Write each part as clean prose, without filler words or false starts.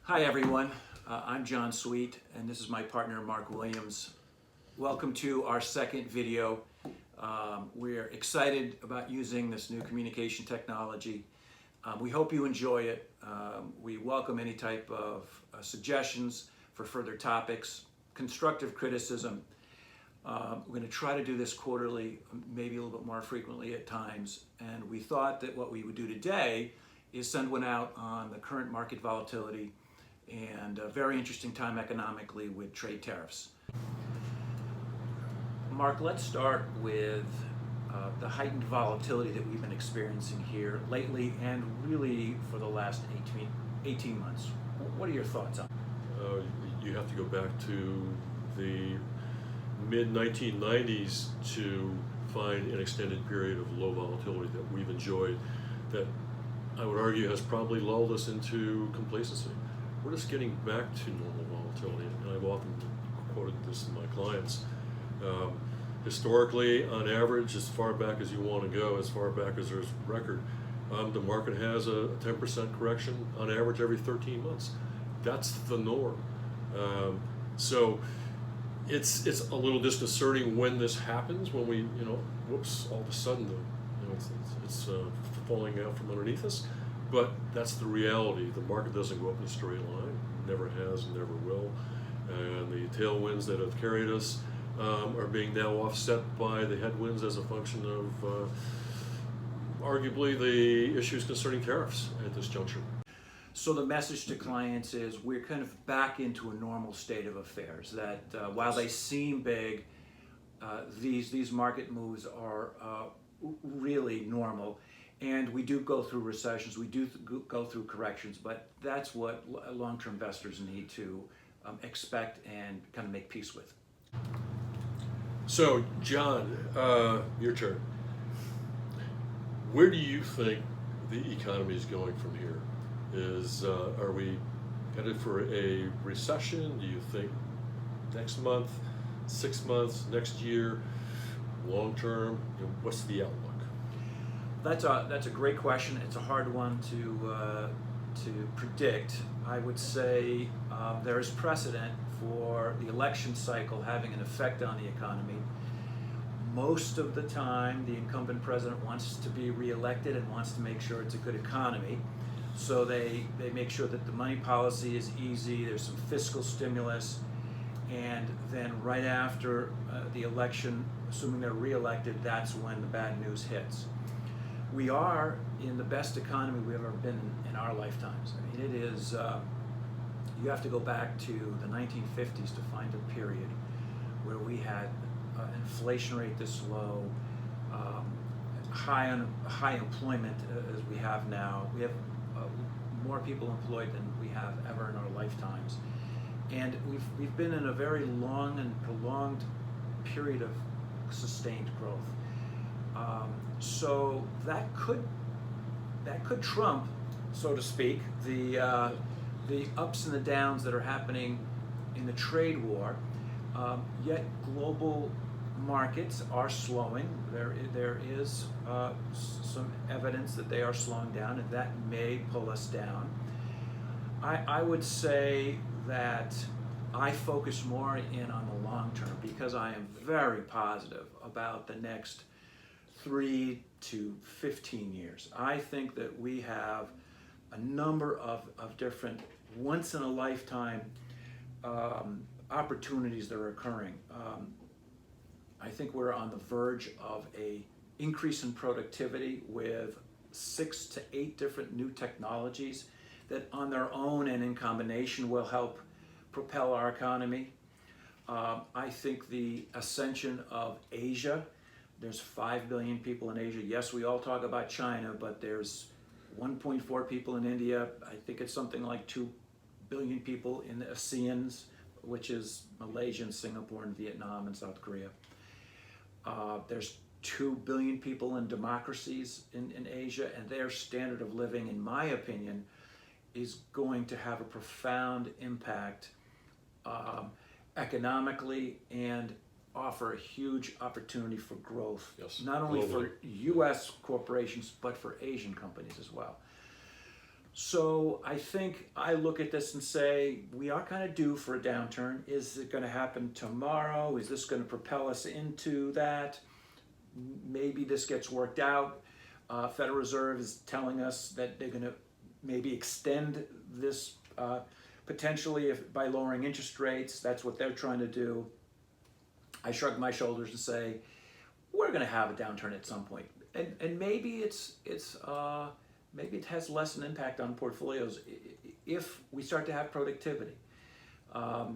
Hi everyone, I'm John Sweet and this is my partner Mark Williams. Welcome to our second video. We're excited about using this new communication technology. We hope you enjoy it. We welcome any type of suggestions for further topics, constructive criticism. We're going to try to do this quarterly, maybe a little bit more frequently at times, and we thought that what we would do today is send one out on the current market volatility and a very interesting time economically with trade tariffs. Mark, let's start with the heightened volatility that we've been experiencing here lately and really for the last 18 months. What are your thoughts on it? You have to go back to the mid-1990s to find an extended period of low volatility that we've enjoyed that I would argue has probably lulled us into complacency. We're just getting back to normal volatility, and I've often quoted this to my clients. Historically, on average, as far back as you want to go, as far back as there's record, the market has a 10% correction on average every 13 months. That's the norm. So it's a little disconcerting when this happens, when we, whoops, all of a sudden, it's falling out from underneath us. But that's the reality. The market doesn't go up in a straight line, never has, never will. And the tailwinds that have carried us are being now offset by the headwinds as a function of arguably the issues concerning tariffs at this juncture. So the message to clients is we're kind of back into a normal state of affairs, that while they seem big, these market moves are really normal. And we do go through recessions, we do go through corrections, but that's what long-term investors need to expect and kind of make peace with. So, John, your turn. Where do you think the economy is going from here? Are we headed for a recession? Do you think next month, 6 months, next year, long term? What's the outlook? That's a great question. It's a hard one to predict. I would say there is precedent for the election cycle having an effect on the economy. Most of the time, the incumbent president wants to be reelected and wants to make sure it's a good economy. So they make sure that the money policy is easy, there's some fiscal stimulus, and then right after the election, assuming they're reelected, that's when the bad news hits. We are in the best economy we've ever been in our lifetimes. I mean, it is, you have to go back to the 1950s to find a period where we had an inflation rate this low, high employment as we have now. We have more people employed than we have ever in our lifetimes. And we've been in a very long and prolonged period of sustained growth. So that could trump, so to speak, the ups and the downs that are happening in the trade war. Yet global markets are slowing. There is some evidence that they are slowing down, and that may pull us down. I would say that I focus more in on the long term because I am very positive about the next 3 to 15 years. I think that we have a number of different once-in-a-lifetime opportunities that are occurring. I think we're on the verge of an increase in productivity with 6 to 8 different new technologies that on their own and in combination will help propel our economy. I think the ascension of Asia, there's 5 billion people in Asia. Yes, we all talk about China, but there's 1.4 people in India. I think it's something like 2 billion people in the ASEANs, which is Malaysia and Singapore and Vietnam and South Korea. There's 2 billion people in democracies in Asia, and their standard of living, in my opinion, is going to have a profound impact economically and offer a huge opportunity for growth, yes, not only globally. for U.S. corporations, but for Asian companies as well. So I think I look at this and say, we are kind of due for a downturn. Is it going to happen tomorrow? Is this going to propel us into that? Maybe this gets worked out. Federal Reserve is telling us that they're going to maybe extend this potentially by lowering interest rates. That's what they're trying to do. I shrug my shoulders and say, we're going to have a downturn at some point, and maybe maybe it has less an impact on portfolios if we start to have productivity,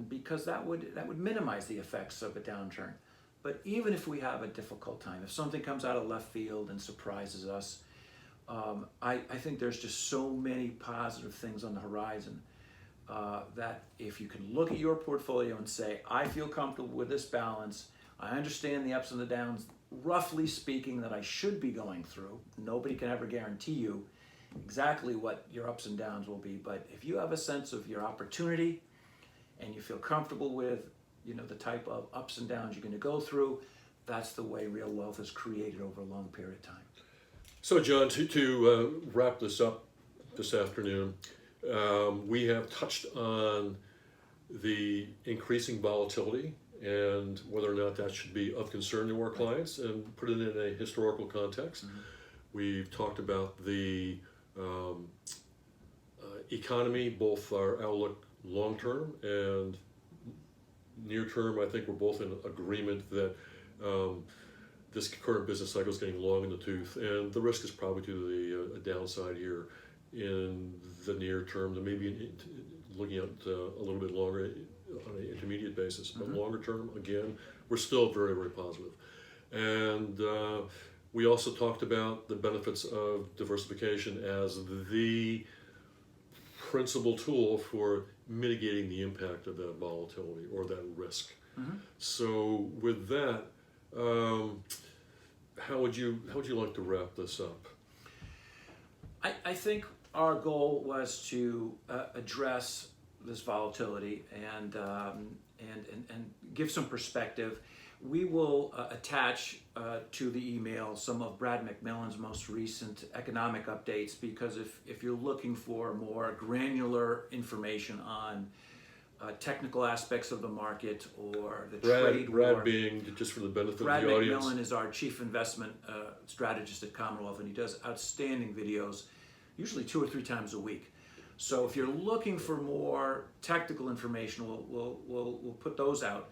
because that would minimize the effects of a downturn. But even if we have a difficult time, if something comes out of left field and surprises us, I think there's just so many positive things on the horizon that if you can look at your portfolio and say, I feel comfortable with this balance, I understand the ups and the downs, roughly speaking, that I should be going through. Nobody can ever guarantee you exactly what your ups and downs will be, but if you have a sense of your opportunity and you feel comfortable with the type of ups and downs you're going to go through, that's the way real wealth is created over a long period of time. So, John, to wrap this up this afternoon, we have touched on the increasing volatility and whether or not that should be of concern to our clients, and put it in a historical context. Mm-hmm. We've talked about the economy, both our outlook long term and near term. I think we're both in agreement that this current business cycle is getting long in the tooth, and the risk is probably to the downside here in the near term, and maybe looking at a little bit longer on an intermediate basis. But longer term, again, we're still very, very positive. And we also talked about the benefits of diversification as the principal tool for mitigating the impact of that volatility or that risk. Mm-hmm. So with that, how would you like to wrap this up? I think our goal was to address this volatility and give some perspective. We will attach to the email some of Brad McMillan's most recent economic updates, because if you're looking for more granular information on technical aspects of the market or the trade war. Brad being, just for the benefit Brad of the audience. Brad McMillan is our chief investment strategist at Commonwealth, and he does outstanding videos, usually 2 or 3 times a week. So if you're looking for more technical information, we'll put those out.